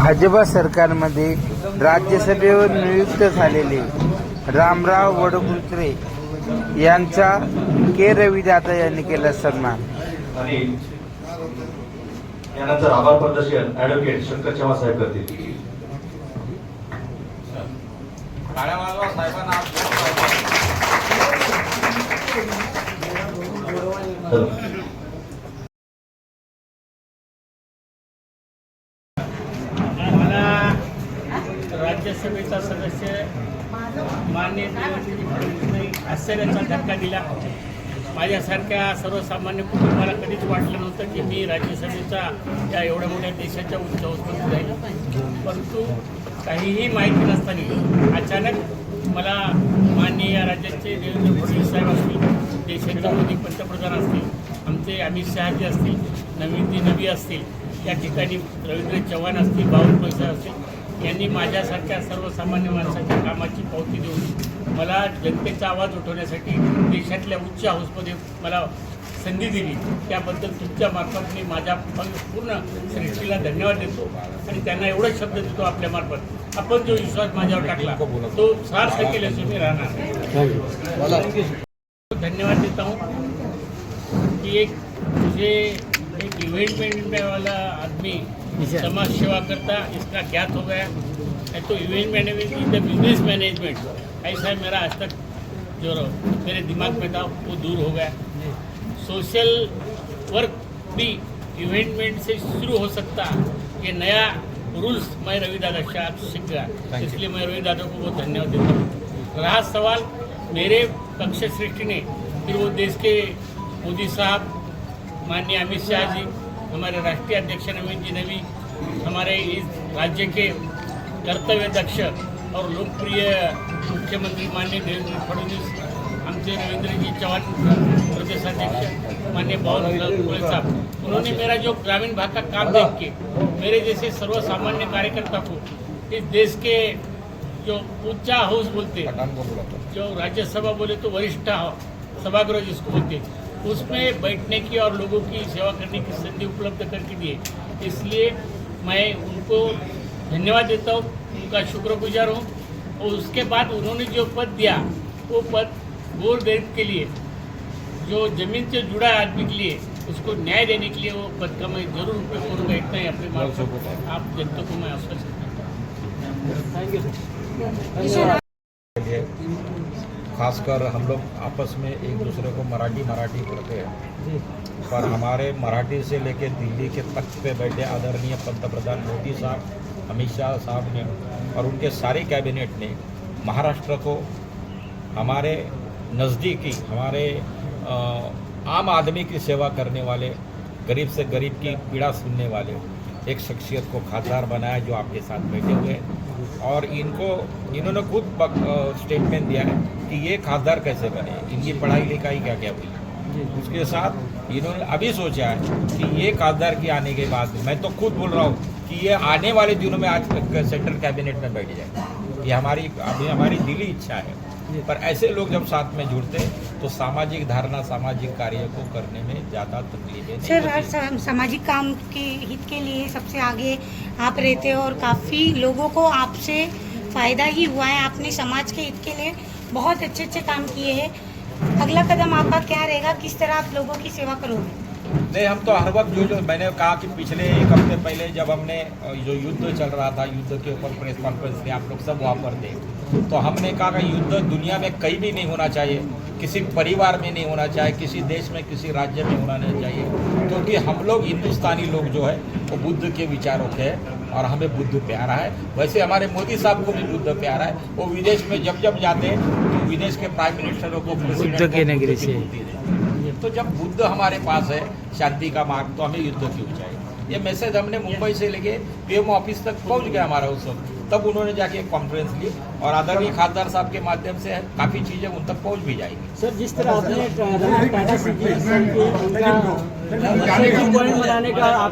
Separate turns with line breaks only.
भाजपा सरकारमध्ये राज्यसभेवर नियुक्त झालेले रामराव वडकुंत्रे यांचा के रविदादा यांनी केला सन्मान।
यानंतर आभार प्रदर्शन ॲडव्होकेट शंकर चव्हाण साहेब करतील।
राज्यसभेचा सदस्य माननीय देवेंद्रजी फडणवीसांनी आश्चर्याचा धक्का दिला। माझ्यासारख्या सर्वसामान्य कुटुंबाला कधीच वाटलं नव्हतं की मी राज्यसभेचा या एवढ्या मोठ्या देशाच्या उच्च होस्टमध्ये जाईल, परंतु काहीही माहिती नसताना अचानक मला माननीय या राज्याचे देवेंद्र फडणवीस साहेब असतील, देशाचे मोदी पंतप्रधान असतील, आमचे अमित शहाजी असतील, नवीन नबी असतील, या ठिकाणी रवींद्र चव्हाण असतील, बावनकुळे पैसा असतील, यांनी माझ्यासारख्या सर्वसामान्य माणसाच्या कामाची पावती देऊन मला जनतेचा आवाज उठवण्यासाठी देशातल्या उच्च हाऊसमध्ये मला संधी दिली। त्याबद्दल तुमच्या मार्फत मी माझ्या पूर्ण सृष्टीला धन्यवाद देतो आणि त्यांना एवढंच शब्द देतो आपल्यामार्फत, आपण जो विश्वास माझ्यावर टाकला तो सार्थ केल्याशिवाय मी राहणार। धन्यवाद देता हूँ कि एक इवेंट मैनेजमेंट वाला आदमी समाज सेवा करता, इसका ज्ञात हो गया। तो event management is the business management, ऐसा मेरा आज तक जो मेरे दिमाग में था वो दूर हो गया। सोशल वर्क भी इवेंटमेंट से शुरू हो सकता, ये नया रूल्स मैं रविदादा से आज सीख गया, इसलिए मैं रविदादा को बहुत धन्यवाद देता हूँ। रहा सवाल मेरे पक्ष सृष्टि ने, फिर वो देश के मोदी साहब, माननीय अमित शाह जी, हमारे राष्ट्रीय अध्यक्ष नवीन जी नबी, हमारे इस राज्य के कर्तव्य दक्ष और लोकप्रिय मुख्यमंत्री माननीय देवेंद्र फडणवीस, आमचे रवींद्र जी चव्हाण प्रदेशाध्यक्ष, माननीय बावनकुळे साहब, उन्होंने मेरा जो ग्रामीण भाग का काम देख के मेरे जैसे सर्वसामान्य कार्यकर्ता को इस देश के जो उच्च हाउस बोलते, जो राज्यसभा बोले तो वरिष्ठ सभागृह जिसको बोलते, उसमें बैठने की और लोगों की सेवा करने की संधि उपलब्ध करके दिए, इसलिए मैं उनको धन्यवाद देता हूँ, उनका शुक्रगुजार हूँ। और उसके बाद उन्होंने जो पद दिया वो पद गोर दलित के लिए, जो जमीन से जुड़ा आदमी के लिए, उसको न्याय देने के लिए वो पद का मैं जरूर उपयोग करूँगा। इतना ही अपने मार्फत आप जनता को मैं आश्वस्त करता हूँ।
खासकर हम लोग आपस में एक दूसरे को मराठी करते हैं, पर हमारे मराठी से लेकर दिल्ली के तख्त पे बैठे आदरणीय पंतप्रधान मोदी साहब, अमित शाह साहब ने और उनके सारे कैबिनेट ने महाराष्ट्र को हमारे नज़दीकी, हमारे आम आदमी की सेवा करने वाले, गरीब से गरीब की पीड़ा सुनने वाले एक शख्सियत को खासदार बनाया जो आपके साथ बैठे हुए हैं। और इन्होंने खुद स्टेटमेंट दिया है कि ये खासदार कैसे बने, इनकी पढ़ाई लिखाई क्या क्या हुई। उसके साथ इन्होंने अभी सोचा है कि ये खासदार के आने के बाद, मैं तो खुद बोल रहा हूँ कि ये आने वाले दिनों में आज सेंट्रल कैबिनेट में बैठ जाए, ये हमारी दिली इच्छा है। पर ऐसे लोग जब साथ में जुड़ते तो सामाजिक धारणा, सामाजिक कार्य को करने में ज़्यादा तकलीफें नहीं
सर, हर सामाजिक काम के हित के लिए सबसे आगे आप रहते हो और काफ़ी लोगों को आपसे फ़ायदा ही हुआ है। आपने समाज के हित के लिए बहुत अच्छे काम किए हैं। अगला कदम आपका क्या रहेगा, किस तरह आप लोगों की सेवा करोगे?
नहीं, हम तो हर वक्त जो मैंने कहा कि पिछले एक हफ्ते पहले जब हमने जो युद्ध चल रहा था, युद्ध के ऊपर प्रेस कॉन्फ्रेंस में आप लोग सब वहाँ पर थे, तो हमने कहा कि युद्ध दुनिया में कहीं भी नहीं होना चाहिए, किसी परिवार में नहीं होना चाहिए, किसी देश में, किसी राज्य में होना नहीं चाहिए, क्योंकि हम लोग हिंदुस्तानी लोग जो है वो बुद्ध के विचारों के हैं और हमें बुद्ध प्यारा है। वैसे हमारे मोदी साहब को भी बुद्ध प्यारा है। वो विदेश में जब जाते हैं तो विदेश के प्राइम मिनिस्टरों को बुद्ध के नगरी से, तो जब बुद्ध हमारे पास है शांति का मार्ग, तो हमें युद्ध क्यों चाहिए। ये मैसेज हमने मुंबई से लेके पीएम ऑफिस तक पहुंच गया हमारा उस वक्त, तब उन्होंने जाके एक कॉन्फ्रेंस ली और आदरणीय खासदार साहब के माध्यम से काफ़ी चीज़ें उन तक पहुंच भी जाएगी।
सर, जिस तरह आपने टाटा